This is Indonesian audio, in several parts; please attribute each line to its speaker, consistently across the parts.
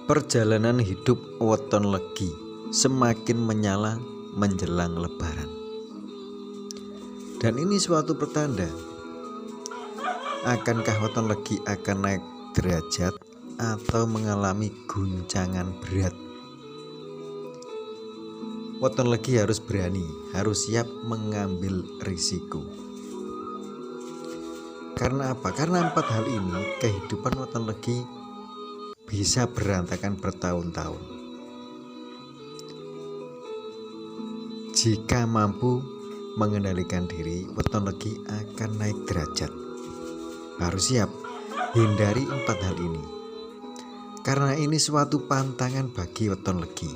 Speaker 1: Perjalanan hidup weton legi semakin menyala menjelang lebaran. Dan ini suatu pertanda. Akankah weton legi akan naik derajat atau mengalami guncangan berat? Weton legi harus berani, harus siap mengambil risiko. Karena apa? Karena 4 hal ini kehidupan weton legi bisa berantakan bertahun-tahun. Jika mampu mengendalikan diri, weton legi akan naik derajat. Harus siap, hindari 4 hal ini. Karena ini suatu pantangan bagi weton legi.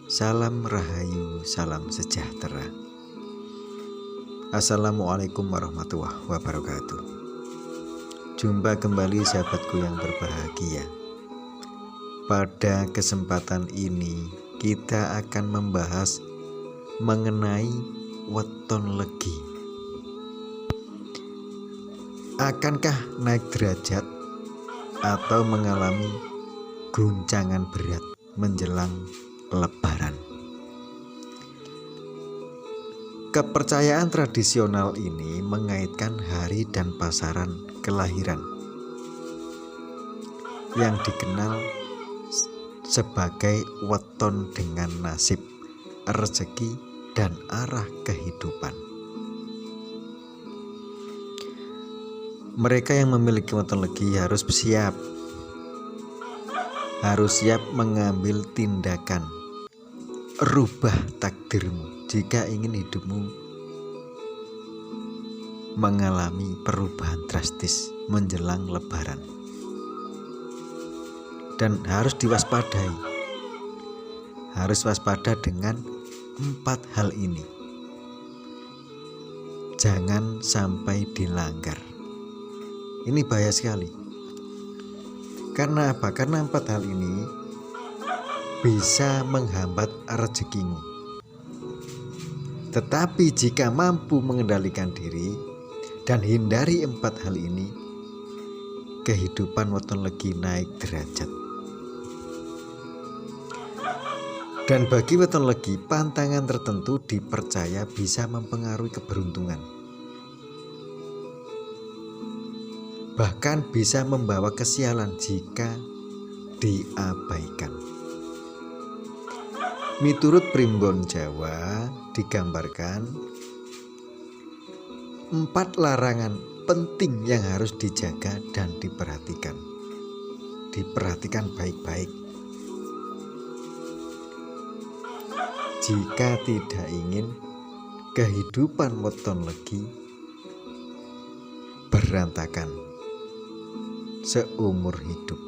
Speaker 1: Salam rahayu, salam sejahtera. Assalamualaikum warahmatullahi wabarakatuh. Jumpa kembali sahabatku yang berbahagia. Pada kesempatan ini kita akan membahas mengenai weton legi. Akankah naik derajat atau mengalami guncangan berat menjelang lebaran? Kepercayaan tradisional ini mengaitkan hari dan pasaran kelahiran yang dikenal sebagai weton dengan nasib, rezeki, dan arah kehidupan. Mereka yang memiliki weton legi harus siap mengambil tindakan, rubah takdirmu jika ingin hidupmu mengalami perubahan drastis menjelang lebaran. Dan harus diwaspadai, harus waspada dengan 4 hal ini. Jangan sampai dilanggar. Ini bahaya sekali. Karena apa? Karena 4 hal ini bisa menghambat rezekimu. Tetapi jika mampu mengendalikan diri dan hindari 4 hal ini, kehidupan weton legi naik derajat. Dan bagi weton legi, pantangan tertentu dipercaya bisa mempengaruhi keberuntungan. Bahkan bisa membawa kesialan jika diabaikan. Miturut Primbon Jawa digambarkan 4 larangan penting yang harus dijaga dan diperhatikan. Diperhatikan baik-baik. Jika tidak ingin kehidupan weton legi berantakan seumur hidup.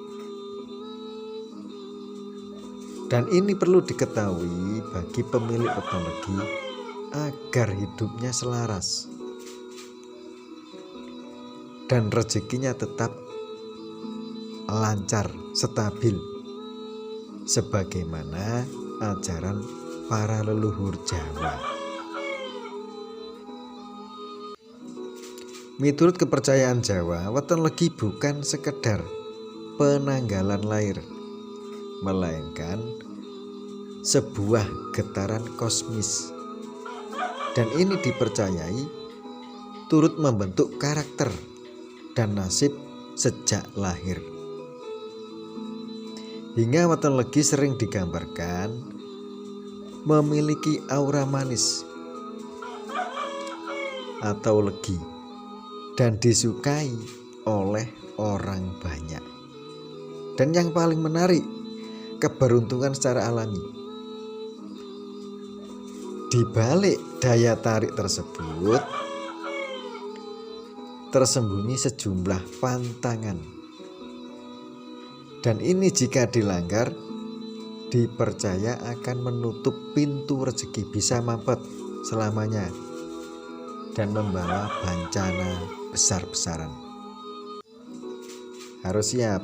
Speaker 1: Dan ini perlu diketahui bagi pemilik weton legi agar hidupnya selaras dan rezekinya tetap lancar, stabil, sebagaimana ajaran para leluhur Jawa. Miturut kepercayaan Jawa, weton legi bukan sekedar penanggalan lahir, melainkan sebuah getaran kosmis. Dan ini dipercayai turut membentuk karakter dan nasib sejak lahir. Hingga weton legi sering digambarkan memiliki aura manis atau legi dan disukai oleh orang banyak. Dan yang paling menarik, keberuntungan secara alami. Di balik daya tarik tersebut tersembunyi sejumlah pantangan. Dan ini jika dilanggar dipercaya akan menutup pintu rezeki, bisa mampet selamanya dan membawa bencana besar-besaran. Harus siap,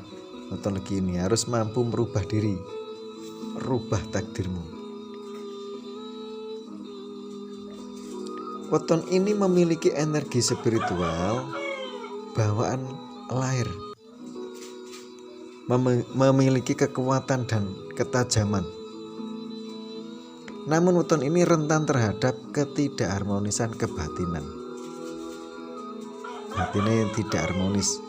Speaker 1: weton legi ini harus mampu merubah diri, rubah takdirmu. Weton ini memiliki energi spiritual bawaan lahir memiliki kekuatan dan ketajaman. Namun weton ini rentan terhadap ketidakharmonisan kebatinan. Batinnya tidak harmonis.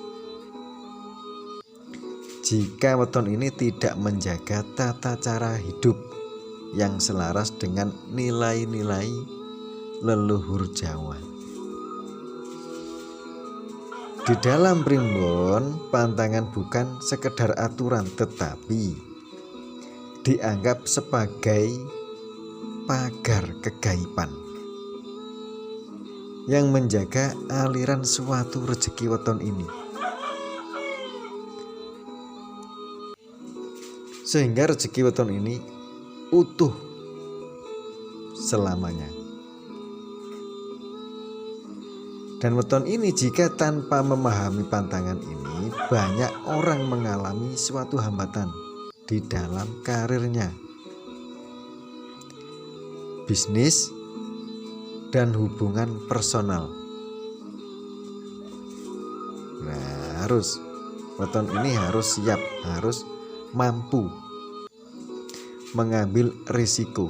Speaker 1: Jika weton ini tidak menjaga tata cara hidup yang selaras dengan nilai-nilai leluhur Jawa. Di dalam primbon, pantangan bukan sekedar aturan, tetapi dianggap sebagai pagar kegaiban yang menjaga aliran suatu rezeki weton ini, sehingga rezeki weton ini utuh selamanya. Dan weton ini jika tanpa memahami pantangan ini, banyak orang mengalami suatu hambatan di dalam karirnya, bisnis, dan hubungan personal. Nah, weton ini harus siap, harus mampu mengambil risiko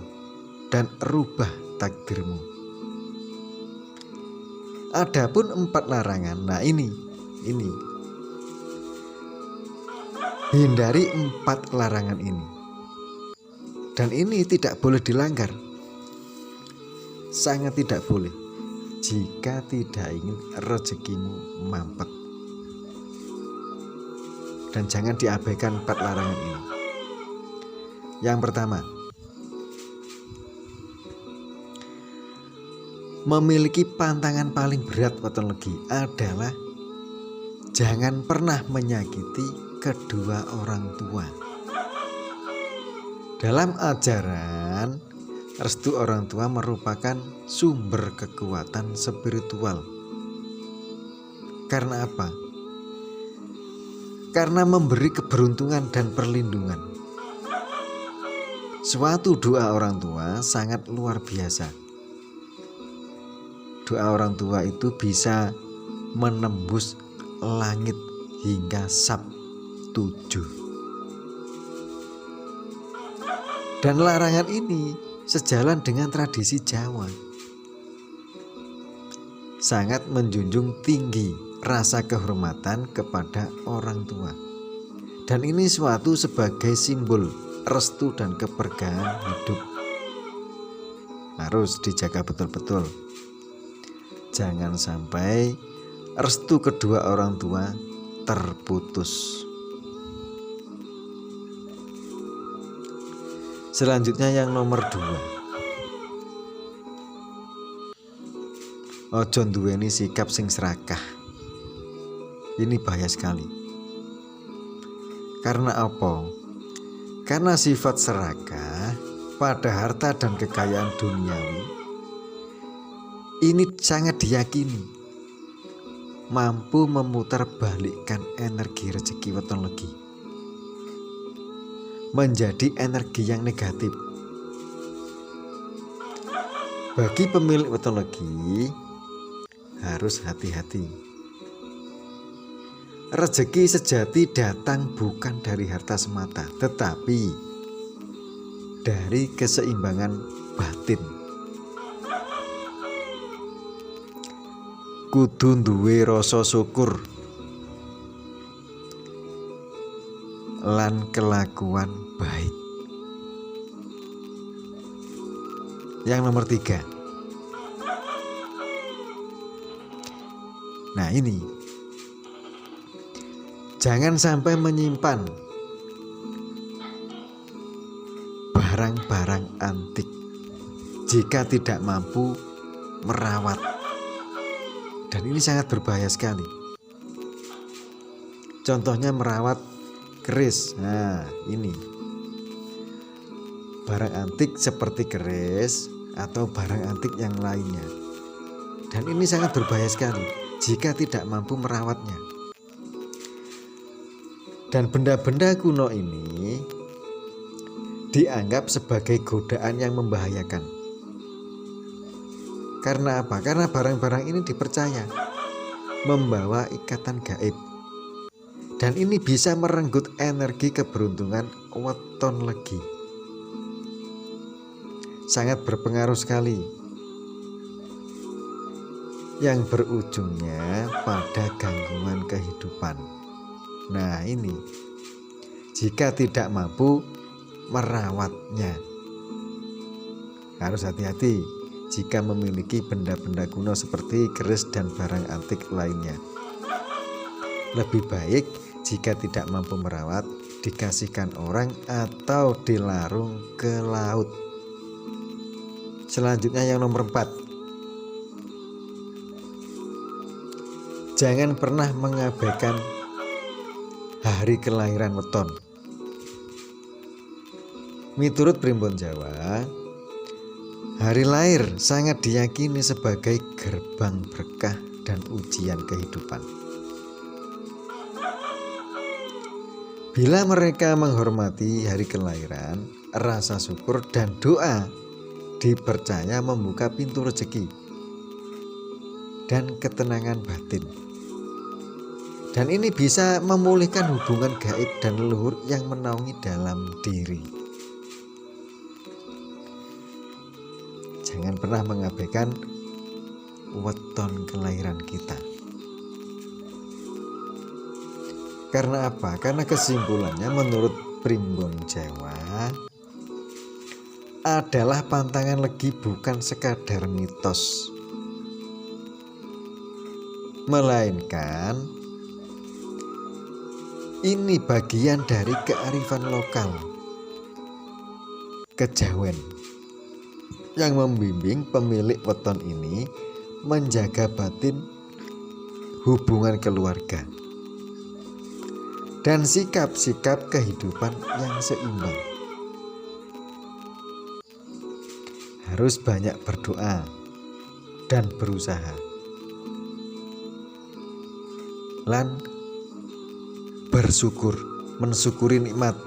Speaker 1: dan rubah takdirmu. Adapun 4 larangan, nah ini hindari 4 larangan ini, dan ini tidak boleh dilanggar, sangat tidak boleh jika tidak ingin rezekimu mampet. Dan jangan diabaikan 4 larangan ini. Yang pertama, memiliki pantangan paling berat weton legi adalah jangan pernah menyakiti kedua orang tua. Dalam ajaran, restu orang tua merupakan sumber kekuatan spiritual. Karena apa? Karena memberi keberuntungan dan perlindungan. Suatu doa orang tua sangat luar biasa. Doa orang tua itu bisa menembus langit hingga Sab-7. Dan larangan ini sejalan dengan tradisi Jawa. Sangat menjunjung tinggi rasa kehormatan kepada orang tua. Dan ini suatu sebagai simbol restu dan keberkahan hidup. Harus dijaga betul-betul. Jangan sampai restu kedua orang tua terputus. Selanjutnya yang nomor 2. Ojo duweni sikap sing serakah. Ini bahaya sekali. Karena apa? Karena sifat serakah pada harta dan kekayaan duniawi ini sangat diyakini mampu memutarbalikkan energi rezeki weton legi menjadi energi yang negatif. Bagi pemilik weton legi harus hati-hati. Rezeki sejati datang bukan dari harta semata, tetapi dari keseimbangan batin. Kudu duwe rasa syukur lan kelakuan baik. Yang nomor 3. Nah ini, jangan sampai menyimpan barang-barang antik jika tidak mampu merawat. Dan ini sangat berbahaya sekali. Contohnya merawat keris. Nah ini barang antik seperti keris atau barang antik yang lainnya. Dan ini sangat berbahaya sekali jika tidak mampu merawatnya. Dan benda-benda kuno ini dianggap sebagai godaan yang membahayakan. Karena apa? Karena barang-barang ini dipercaya membawa ikatan gaib Dan ini bisa merenggut energi keberuntungan weton legi. Sangat berpengaruh sekali, yang berujungnya pada gangguan kehidupan. Nah ini, jika tidak mampu merawatnya, harus hati-hati jika memiliki benda-benda kuno seperti keris dan barang antik lainnya. Lebih baik jika tidak mampu merawat, dikasihkan orang atau dilarung ke laut. Selanjutnya yang nomor 4, jangan pernah mengabaikan hari kelahiran weton. Miturut Primbon Jawa, hari lahir sangat diyakini sebagai gerbang berkah dan ujian kehidupan. Bila mereka menghormati hari kelahiran, rasa syukur dan doa dipercaya membuka pintu rezeki dan ketenangan batin. Dan ini bisa memulihkan hubungan gaib dan leluhur yang menaungi dalam diri. Jangan pernah mengabaikan weton kelahiran kita. Karena apa? Karena kesimpulannya menurut Primbon Jawa adalah pantangan legi bukan sekadar mitos, melainkan ini bagian dari kearifan lokal kejawen yang membimbing pemilik weton ini menjaga batin hubungan keluarga dan sikap-sikap kehidupan yang seimbang. Harus banyak berdoa dan berusaha, lan bersyukur, mensyukuri nikmat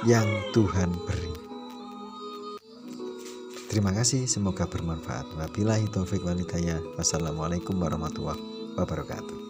Speaker 1: yang Tuhan beri. Terima kasih, semoga bermanfaat. Wabillahi taufik wal hidayah. Wassalamualaikum warahmatullahi wabarakatuh.